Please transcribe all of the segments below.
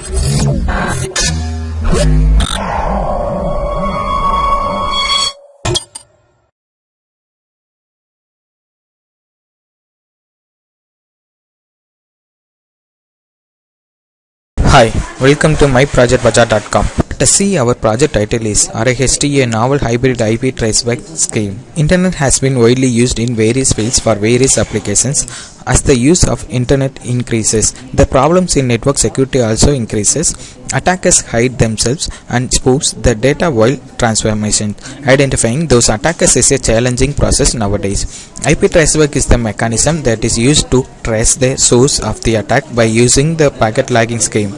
Hi, welcome to myprojectbazaar.com. Let us see, our project title is Riht, a novel hybrid IP traceback scheme. Internet has been widely used in various fields for various applications. As the use of internet increases, the problems in network security also increases. Attackers hide themselves and spoofs the data while transformation. Identifying those attackers is a challenging process nowadays. IP traceback is the mechanism that is used to trace the source of the attack by using the packet lagging scheme.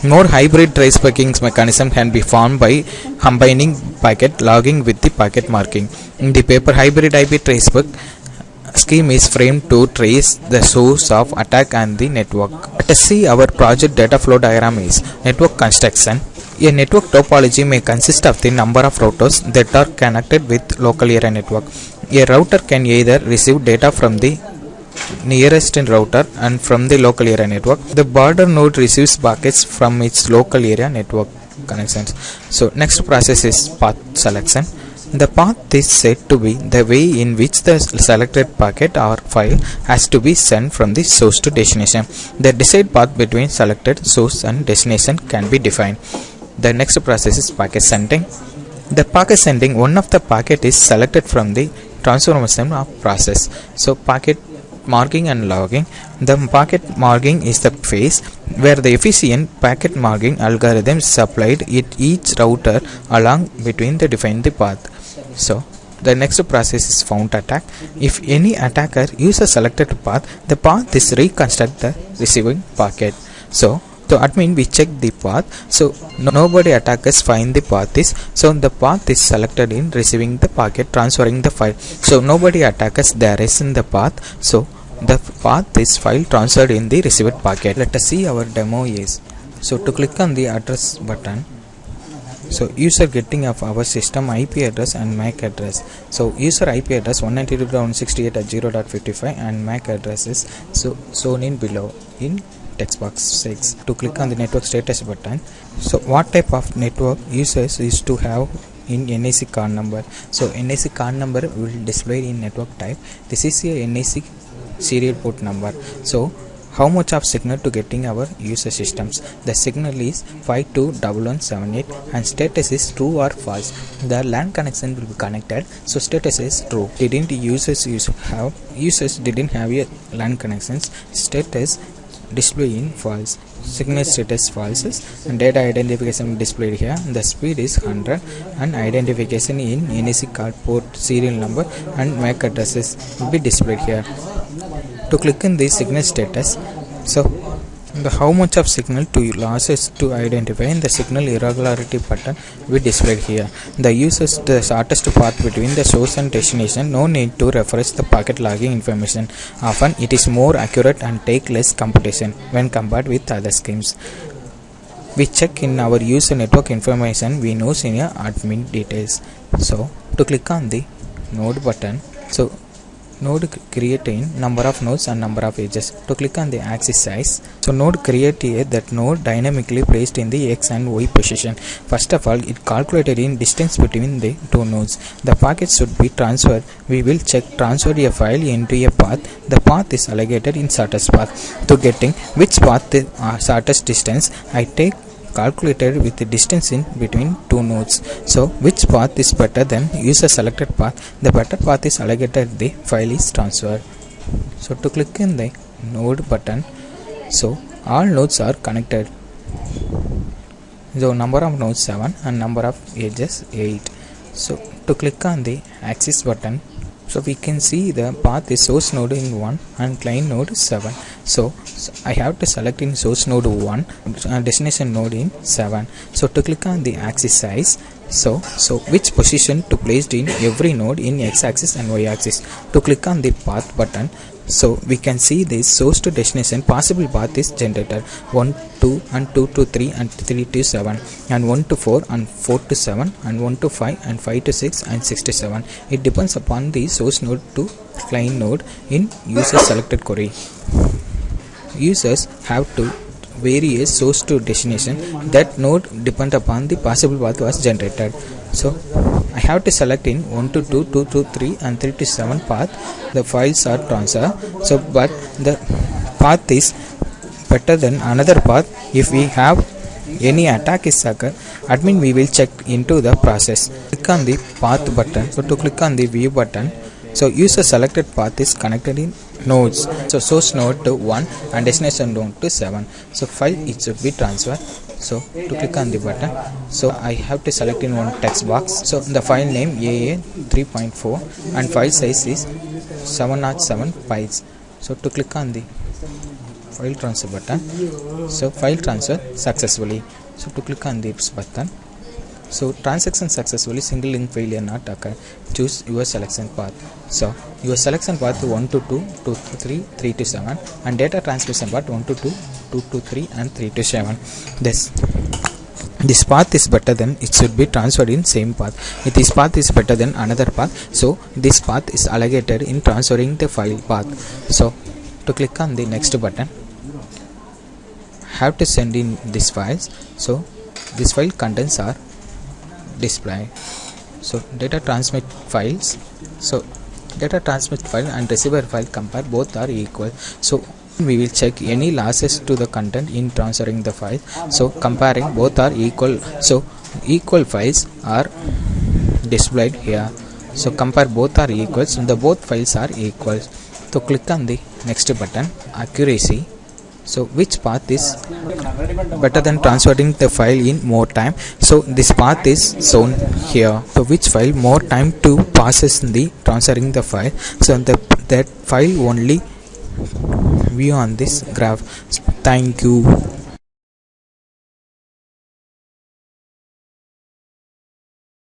More hybrid tracebacking mechanism can be formed by combining packet logging with the packet marking. In the paper, hybrid IP traceback scheme is framed to trace the source of attack and the network. Let us see, our project data flow diagram is network construction. A network topology may consist of the number of routers that are connected with local area network. A router can either receive data from the nearest router and from the local area network. The border node receives packets from its local area network connections. So next process is path selection. The path is said to be the way in which the selected packet or file has to be sent from the source to destination. The desired path between selected source and destination can be defined. The next process is packet sending. The packet sending, one of the packet is selected from the transformation of process. So packet marking and logging. The packet marking is the phase where the efficient packet marking algorithm is applied at each router along between the defined the path. So the next process is found attack. If any attacker uses a selected path, the path is reconstruct the receiving packet. So to admin, we check the path. So nobody attackers find the path is, so the path is selected in receiving the packet, transferring the file. So nobody attackers there is in the path. So the path is file transferred in the received packet. Let us see our demo is. So to click on the address button. So user getting of our system IP address and MAC address. So user IP address 192.168.0.55 and MAC address is so shown in below in text box 6. To click on the network status button. So what type of network users is to have in NIC card number. So NIC card number will display in network type. This is a NIC serial port number. So how much of signal to getting our user systems? The signal is 521178 and status is true or false. The LAN connection will be connected, so status is true. Users didn't have a LAN connections, status display in false. Signal status false and data identification displayed here. The speed is 100 and identification in NIC card port serial number and MAC addresses will be displayed here. To click in the signal status, so the how much of signal to losses to identify in the signal irregularity button will be displayed here. The uses the shortest path between the source and destination. No need to refresh the packet logging information. Often it is more accurate and take less computation when compared with other schemes. We check in our user network information we know in your admin details. So to click on the node button, so node create in number of nodes and number of edges. To click on the axis size, so node create that node dynamically placed in the X and Y position. First of all, it calculated in distance between the two nodes. The packet should be transferred. We will check transfer a file into a path. The path is allocated in shortest path. To getting which path is shortest distance, I take calculated with the distance in between two nodes. So which path is better than user selected path? The better path is allocated, the file is transferred. So to click in the node button, so all nodes are connected. So number of nodes 7 and number of edges 8. So to click on the axis button, so we can see the path is source node in 1 and client node 7. So I have to select in source node 1 and destination node in 7. So to click on the axis size, so which position to place in every node in X axis and Y axis. To click on the path button, so we can see this source to destination possible path is generated 1 2 and 2 to 3 and 3 to 7 and 1 to 4 and 4 to 7 and 1 to 5 and 5 to 6 and 6 to 7. It depends upon the source node to client node in user selected query. Users have to various source to destination. That node depend upon the possible path was generated. So I have to select in 1 to 2, 2 to 3 and 3 to 7 path. The files are transferred. So but the path is better than another path. If we have any attack is occur, admin we will check into the process. Click on the path button. So to click on the view button, so user selected path is connected in nodes. So source node to 1 and destination node to 7. So file it should be transferred. So to click on the button, so I have to select in one text box. So the file name AA 3.4 and file size is 707 bytes. So to click on the file transfer button, so file transfer successfully. So to click on this button, so transaction successfully, single link failure not occur. Choose your selection path. So your selection path 1 to 2, 2 to 3, 3 to 7 and data transmission path 1 to 2, 2 to 3 and 3 to 7. This path is better than it should be transferred in same path. If this path is better than another path, so this path is allocated in transferring the file path. So to click on the next button, have to send in these files. So this file contents are displayed. So data transmit files, so data transmit file and receiver file compare, both are equal. So we will check any losses to the content in transferring the file. So comparing both are equal, so equal files are displayed here. So compare both are equal, so the both files are equal. So click on the next button, accuracy. So which path is better than transferring the file in more time? So this path is shown here. So which file more time to process the transferring the file? So that file only view on this graph. Thank you.